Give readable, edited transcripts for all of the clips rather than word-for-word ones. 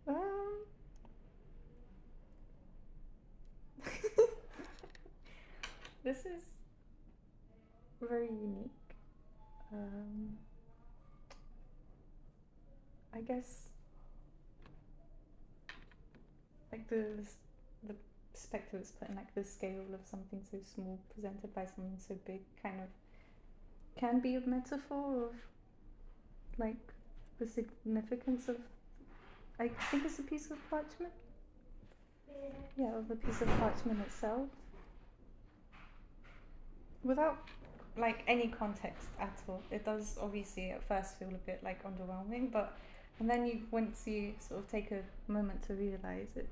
um, this is very unique. Um, I guess like the perspective it's put in, like the scale of something so small presented by something so big, kind of can be a metaphor of like the significance of. I think it's a piece of parchment. Yeah, of the piece of parchment itself, without like any context at all. It does obviously at first feel a bit like underwhelming, but and then you once you sort of take a moment to realize it,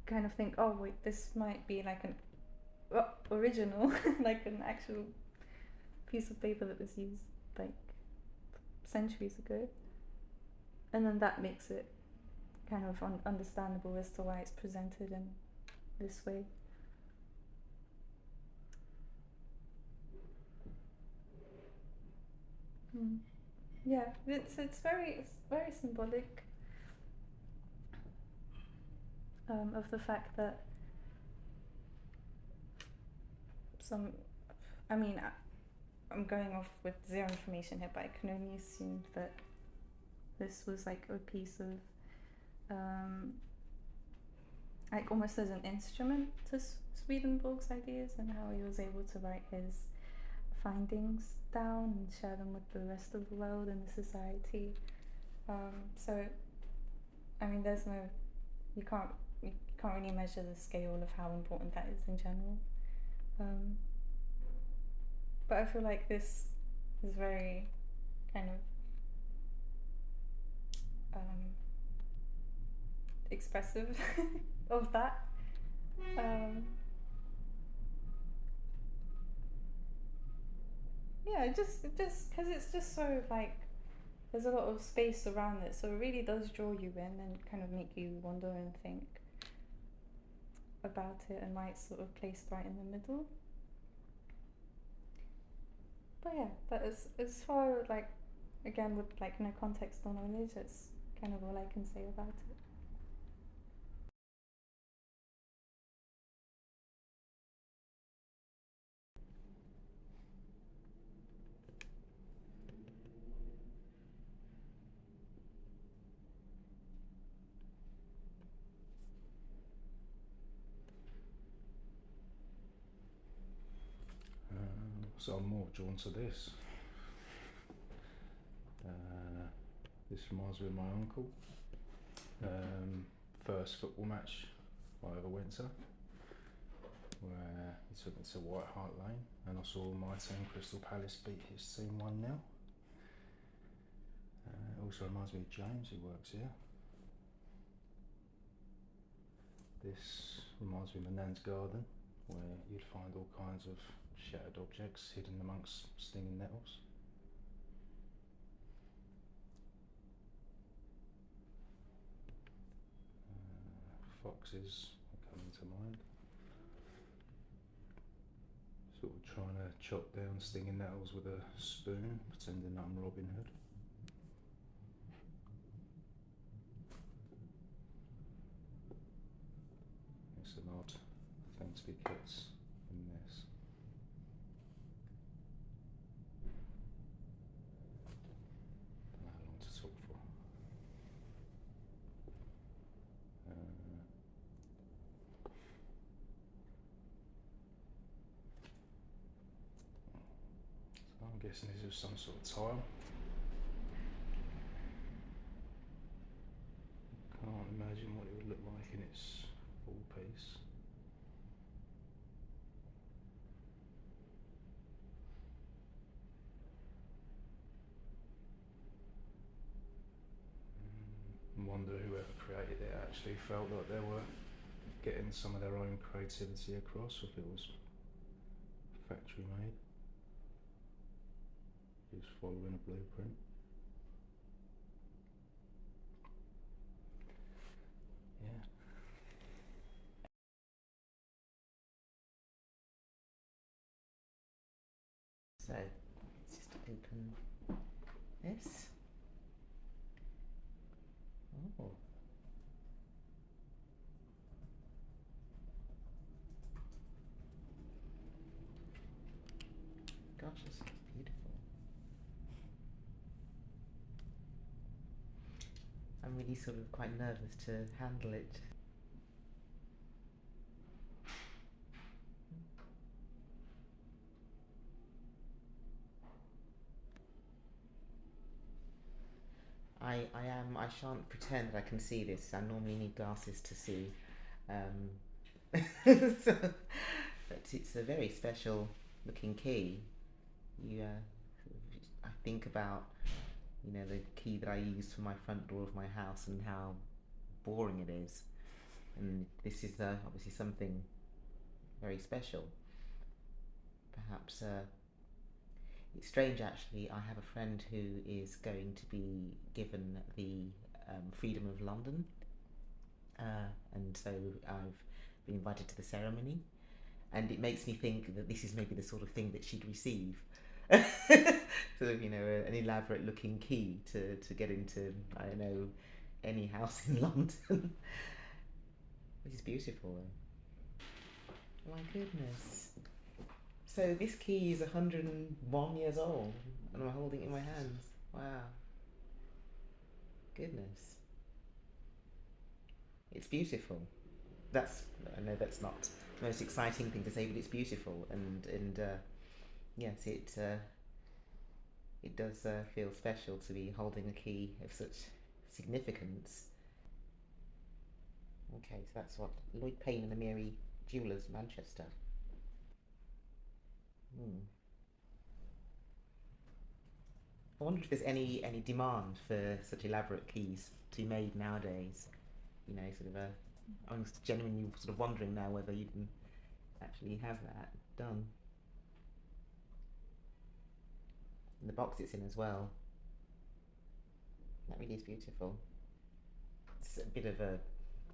kind of think, oh wait, this might be like an original, like an actual piece of paper that was used like centuries ago, and then that makes it kind of understandable as to why it's presented in this way. Mm. Yeah, it's very symbolic of the fact that some. I mean, I'm going off with zero information here, but I can only assume that this was like a piece of, like almost as an instrument to Swedenborg's ideas and how he was able to write his findings down and share them with the rest of the world and the society. So, I mean, there's no, you can't really measure the scale of how important that is in general. But I feel like this is very kind of expressive of that. Yeah, just because it's just so like there's a lot of space around it, so it really does draw you in and kind of make you wonder and think about it and why it's sort of placed right in the middle. But yeah, that is as far like again with like no context or knowledge, it's kind of all I can say about it. So I'm more drawn to this. This reminds me of my uncle. First football match I ever went to, where he took me to White Hart Lane and I saw my team, Crystal Palace, beat his team 1-0. It also reminds me of James, who works here. This reminds me of my nan's garden, where you'd find all kinds of shattered objects hidden amongst stinging nettles. Foxes are coming to mind. Sort of trying to chop down stinging nettles with a spoon, pretending I'm Robin Hood. It's an odd thing to be kept in this. Don't know how long to talk for. So I'm guessing this is some sort of tile. Can't imagine what it would look like in its full piece. I wonder whoever created it actually felt like they were getting some of their own creativity across, or if it was factory made, just following a blueprint. Yeah. So it's just open Yes. Oh. Gosh, this is beautiful. I'm really sort of quite nervous to handle it. I shan't pretend that I can see this. I normally need glasses to see. So, but it's a very special looking key. I think about, the key that I use for my front door of my house and how boring it is. And this is obviously something very special. Perhaps it's strange actually. I have a friend who is going to be given the Freedom of London, and so I've been invited to the ceremony, and it makes me think that this is maybe the sort of thing that she'd receive. Sort of, an elaborate looking key to get into, I don't know, any house in London. Which is beautiful though. My goodness. So this key is 101 years old, and I'm holding it in my hands. Wow. Goodness. It's beautiful. I know that's not the most exciting thing to say, but it's beautiful, and yes, it does feel special to be holding a key of such significance. Okay, so that's what Lloyd Payne and the Mary Jewellers, Manchester. Hmm. I wonder if there's any demand for such elaborate keys to be made nowadays. I'm genuinely sort of wondering now whether you can actually have that done. And the box it's in as well. That really is beautiful. It's a bit of a,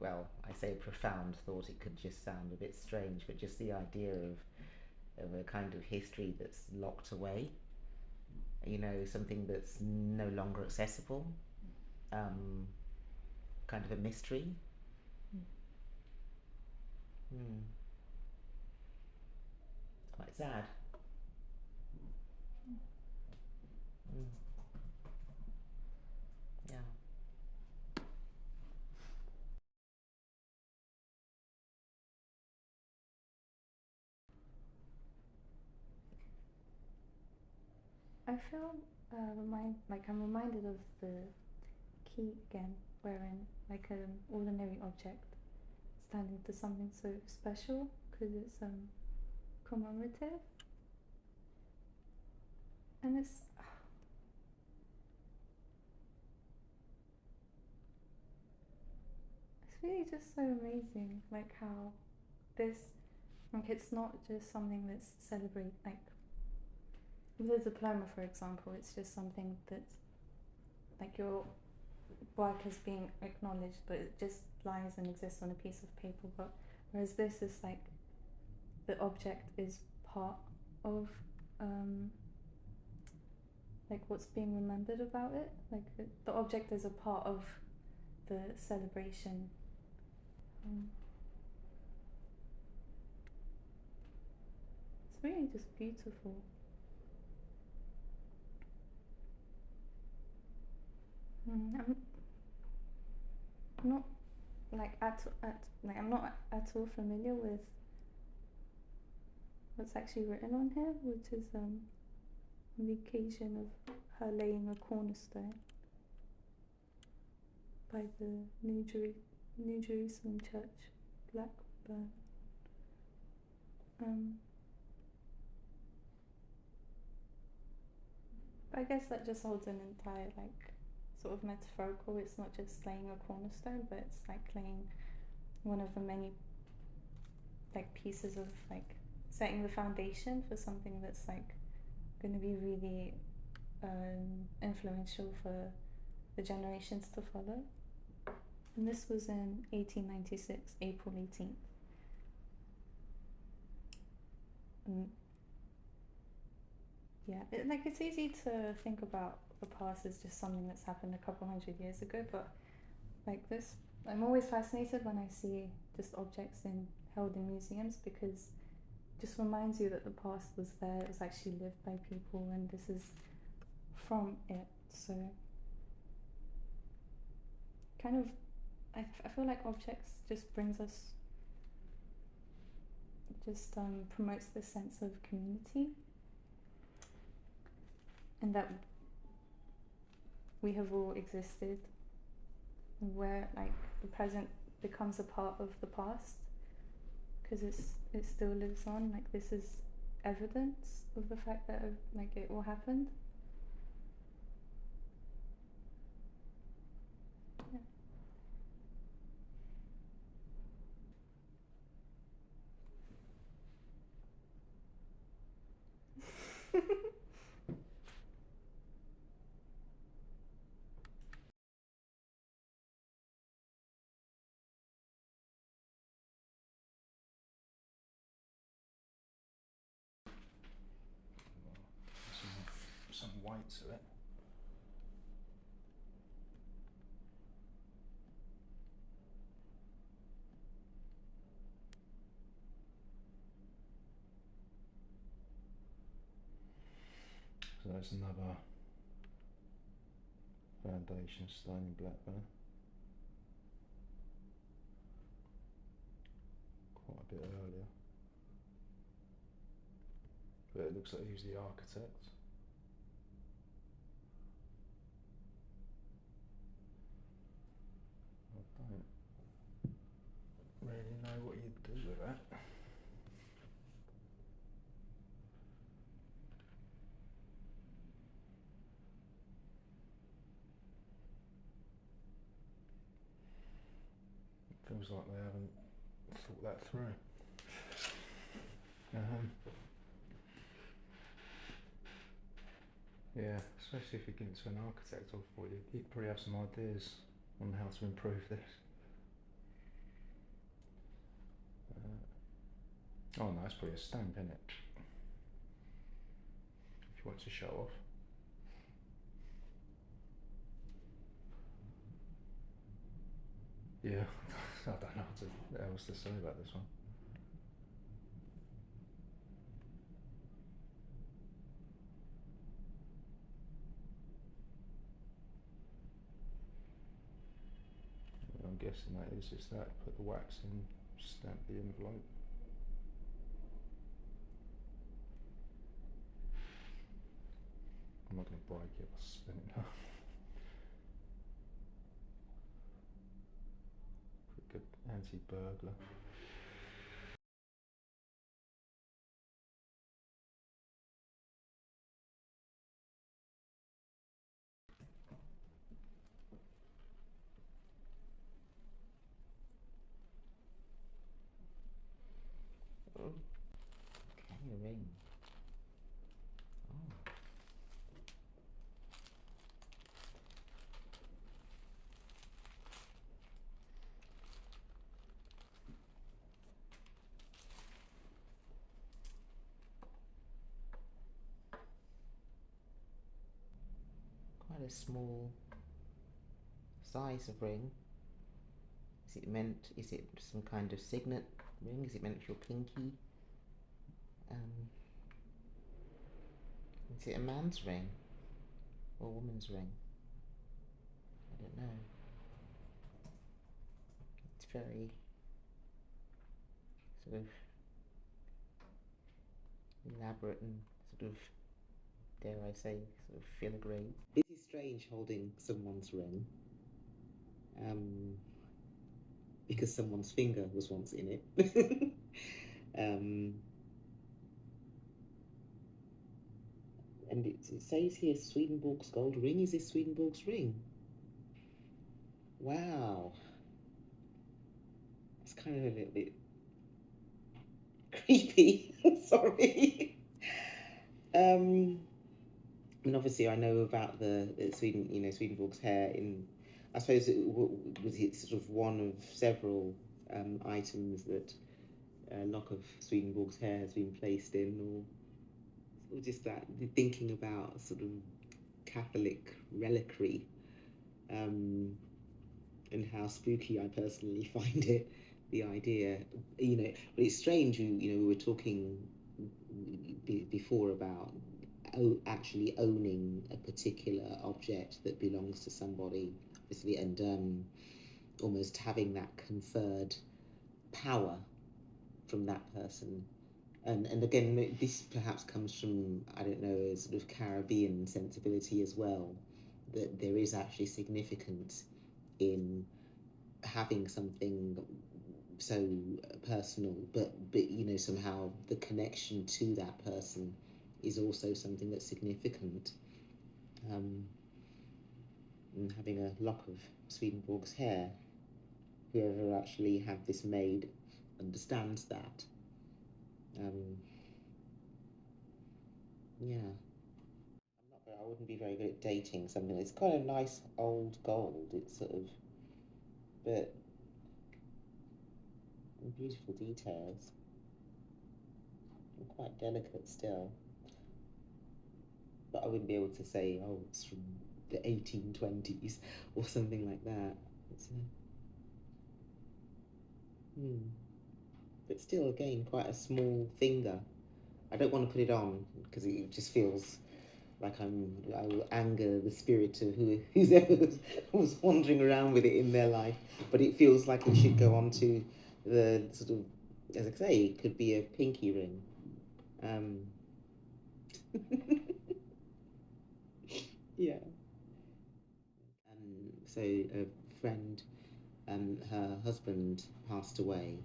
well, I say a profound thought. It could just sound a bit strange, but just the idea of a kind of history that's locked away. Something that's no longer accessible. Kind of a mystery. Hmm. It's quite sad. Mm. Yeah. I feel I'm reminded of the key again, wherein like an ordinary object standing to something so special because it's commemorative, and it's really just so amazing, like how this, like it's not just something that's celebrated, like with a diploma for example, it's just something that's like your work is being acknowledged, but it just lies and exists on a piece of paper. But whereas this is like the object is part of like what's being remembered about it. Like the object is a part of the celebration. It's really just beautiful. I'm not like I'm not at all familiar with what's actually written on here, which is on the occasion of her laying a cornerstone by the New Jerusalem Church, Blackburn. But I guess that just holds an entire like sort of metaphorical. It's not just laying a cornerstone, but it's like laying one of the many like pieces of like setting the foundation for something that's like going to be really influential for the generations to follow. And this was in 1896, April 18th. And Yeah, it's easy to think about the past as just something that's happened a couple hundred years ago, but like this, I'm always fascinated when I see just objects held in museums, because it just reminds you that the past was there, it was actually lived by people, and this is from it. So kind of, I feel like objects just brings us, just promotes this sense of community, and that we have all existed, where like the present becomes a part of the past, because it still lives on. Like this is evidence of the fact that like it all happened. Yeah. Some weight to it. So there's another foundation stone in Blackburn. Quite a bit earlier. But it looks like he was the architect. I don't really know what you'd do with that. It feels like they haven't thought that through. Yeah, especially if you get into an architect, I thought you'd probably have some ideas on how to improve this. Oh no, it's probably a stamp, isn't it? If you want to show off. Yeah, I don't know what else to say about this one. I'm guessing that is just that, put the wax in, stamp the envelope. I'm not going to break it, I'll spin it now. Pretty good anti-burglar. Okay, a ring. Oh. Quite a small size of ring. Is it some kind of signet ring? Is it meant for your pinky? Is it a man's ring or a woman's ring? I don't know. It's very sort of elaborate and sort of, dare I say, sort of filigree. It is strange holding someone's ring, because someone's finger was once in it. And it says here Swedenborg's gold ring. Is this Swedenborg's ring? Wow. It's kind of a little bit creepy. Sorry. And obviously I know about the Swedenborg's hair. I suppose was it sort of one of several items that a lock of Swedenborg's hair has been placed in, or or just that thinking about sort of Catholic reliquary, and how spooky I personally find it. The idea, but it's strange. We were talking before about actually owning a particular object that belongs to somebody, obviously, and almost having that conferred power from that person. And again, this perhaps comes from, I don't know, a sort of Caribbean sensibility as well, that there is actually significance in having something so personal, but somehow the connection to that person is also something that's significant. And having a lock of Swedenborg's hair, whoever actually had this made understands that. Yeah. I wouldn't be very good at dating something. It's kind of nice old gold. It's sort of, but beautiful details. And quite delicate still. But I wouldn't be able to say, oh, it's from the 1820s or something like that. It's but still, again, quite a small finger. I don't want to put it on because it just feels like I will anger the spirit of whoever was wandering around with it in their life. But it feels like it should go on to the sort of, as I say, it could be a pinky ring. Yeah. So a friend, her husband passed away,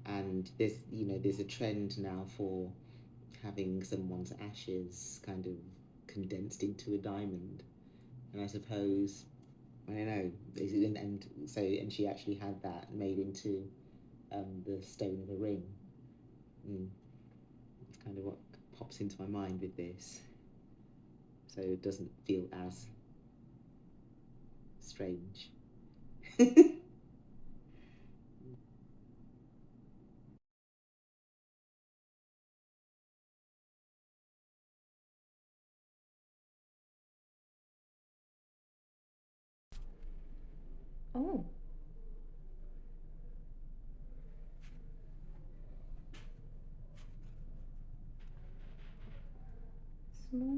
and there's a trend now for having someone's ashes kind of condensed into a diamond, and I suppose, I don't know, and she actually had that made into the stone of a ring. It's kind of what pops into my mind with this, so it doesn't feel as strange. Oh. Small.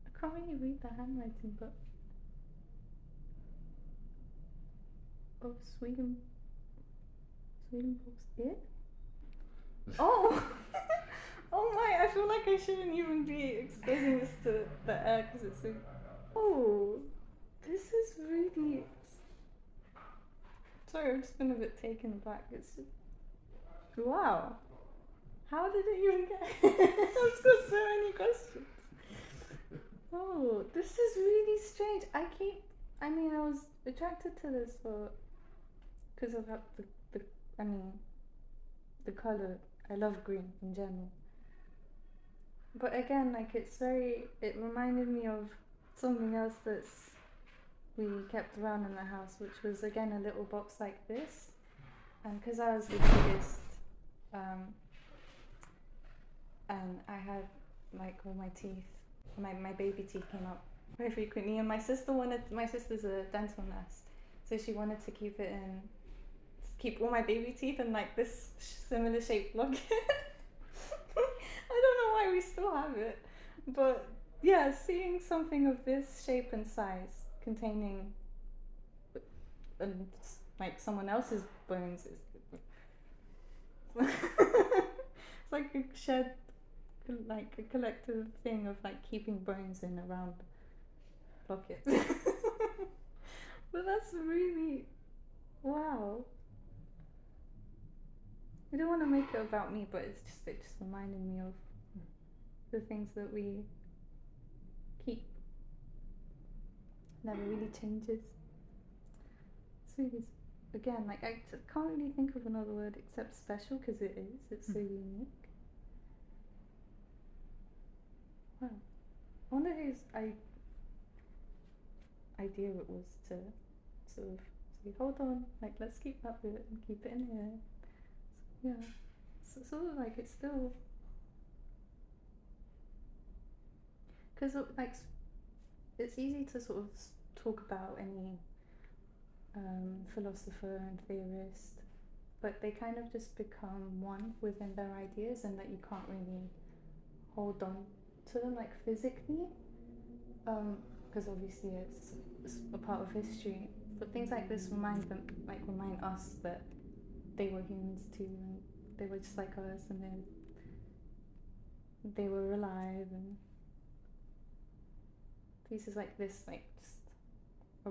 I can't really read the handwriting, but of Swedenborg's ear? Oh! Oh my, I feel like I shouldn't even be exposing this to the air because it's so. Oh! This is really. Sorry, I've just been a bit taken aback. It's just. Wow! How did it even get. I've just got so many questions. Oh, this is really strange. I was attracted to this because of the color. I love green in general. But again, like it reminded me of something else we kept around in the house, which was again a little box like this. And because I was the biggest, and I had like all my teeth, my baby teeth came out very frequently, and my sister's a dental nurse, so she wanted to keep all my baby teeth in like this similar shaped locket. I don't know why we still have it, but yeah, seeing something of this shape and size containing like someone else's bones is it's like a shared, like a collective thing of like keeping bones in a round pocket. But that's really, wow. I don't want to make it about me, but it just reminded me of the things that we keep. Never really changes. It's really, again, like I can't really think of another word except special because it is. It's so unique. Wow. I wonder who's. I idea it was to sort of say, hold on, like let's keep that bit and keep it in here. So, yeah, so sort of like it's still, because like it's easy to sort of talk about any philosopher and theorist, but they kind of just become one within their ideas, and that you can't really hold on to them like physically, because obviously it's a part of history. But things like this remind us that they were humans too, and they were just like us, and they were alive, and pieces like this, like just a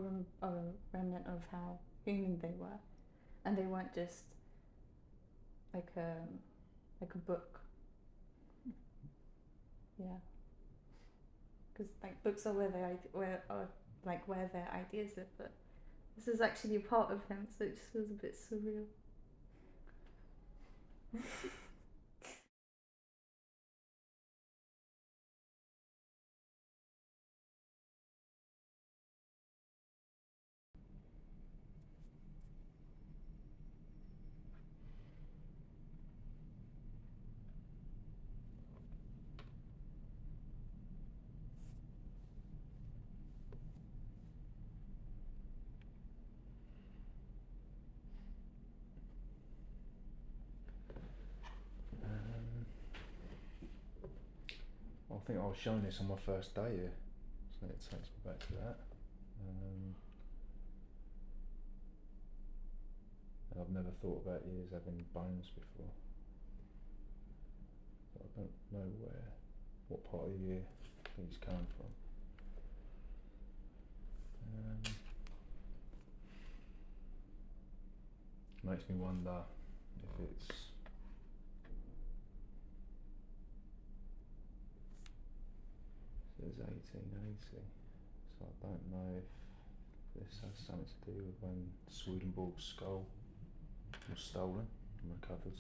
remnant of how human they were, and they weren't just like a book. Yeah, because like books are where their ideas live, but this is actually a part of him, so it just feels a bit surreal. I think I was shown this on my first day here, so it takes me back to that. And I've never thought about ears having bones before. But I don't know what part of the ear these come from. Makes me wonder if it's says 1880, so I don't know if this has something to do with when Swedenborg's skull was stolen and recovered.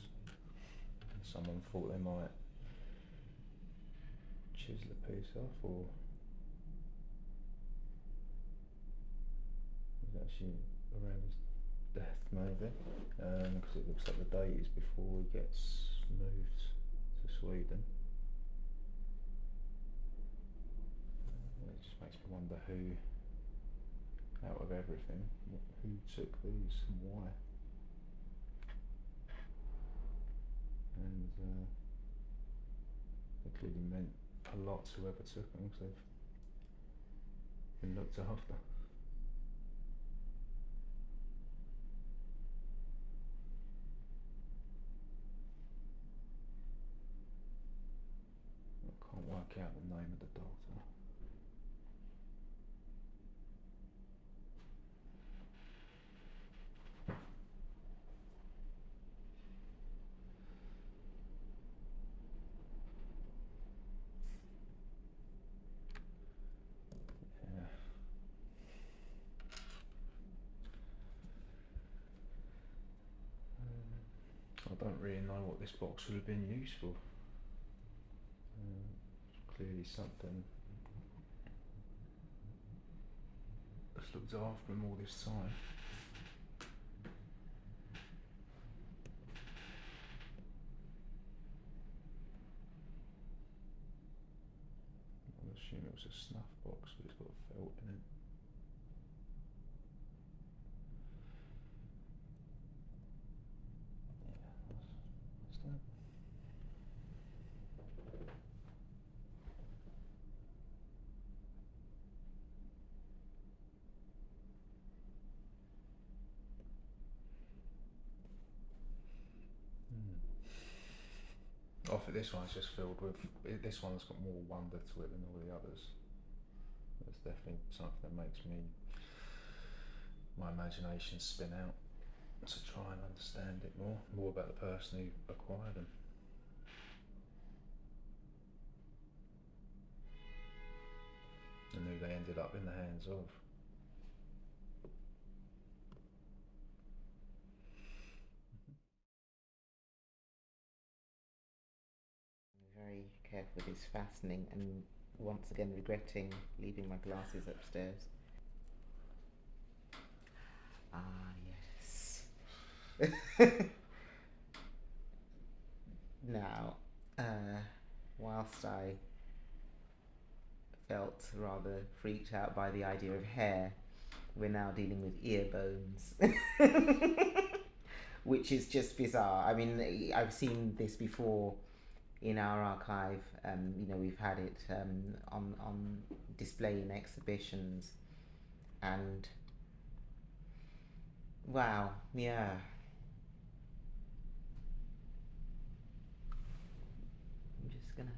Someone thought they might chisel a piece off, or it was actually around his death maybe, because it looks like the date is before he gets moved to Sweden. It just makes me wonder who, out of everything, who took these and why. And they clearly meant a lot to whoever took them, because they've been looked after. I can't work out the name of the doctor. Yeah. I don't really know what this box would have been used for. Clearly something that's looked after him all this time. I assume it was a snuff box, but it's got felt in it. Yeah, what's that? I think this one's just filled with. This one's got more wonder to it than all the others. It's definitely something that makes my imagination spin out to try and understand it more about the person who acquired them. And who they ended up in the hands of. Very careful with his fastening, and once again regretting leaving my glasses upstairs. Now, whilst I felt rather freaked out by the idea of hair, we're now dealing with ear bones, which is just bizarre. I mean, I've seen this before in our archive. We've had it on display in exhibitions, and wow, yeah. I'm just gonna.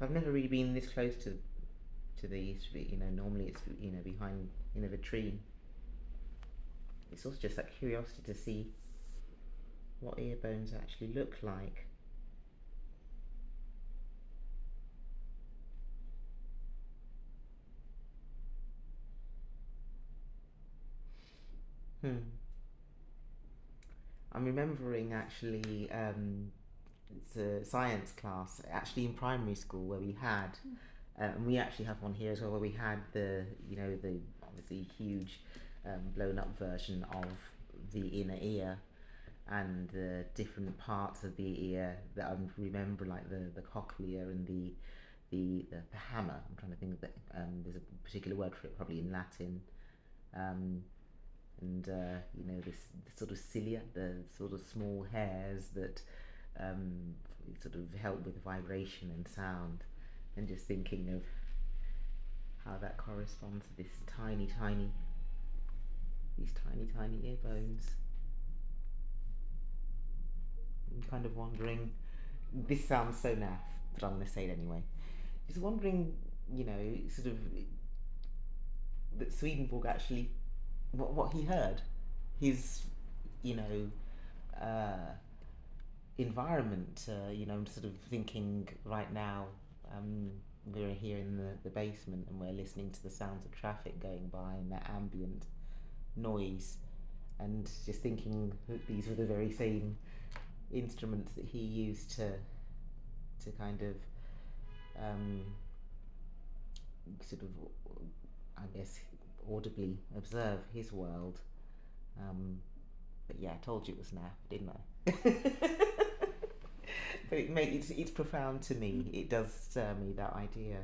I've never really been this close to these. Normally it's behind the tree. It's also just that curiosity to see what ear bones actually look like. I'm remembering actually, it's a science class actually in primary school where we had, and we actually have one here as well, where we had the obviously huge blown up version of the inner ear and the different parts of the ear that I remember, like the cochlea and the hammer. I'm trying to think of that. There's a particular word for it, probably in Latin. This sort of cilia, the sort of small hairs that sort of help with vibration and sound, and just thinking of how that corresponds to these tiny ear bones. I'm kind of wondering, this sounds so naff, but I'm going to say it anyway. Just wondering, sort of, that Swedenborg actually, what he heard, his, environment, sort of thinking right now, we're here in the basement and we're listening to the sounds of traffic going by and that ambient noise, and just thinking that these were the very same instruments that he used to kind of sort of, I guess, audibly observe his world. But yeah, I told you it was naff, didn't I? But it's profound to me. It does stir me, that idea.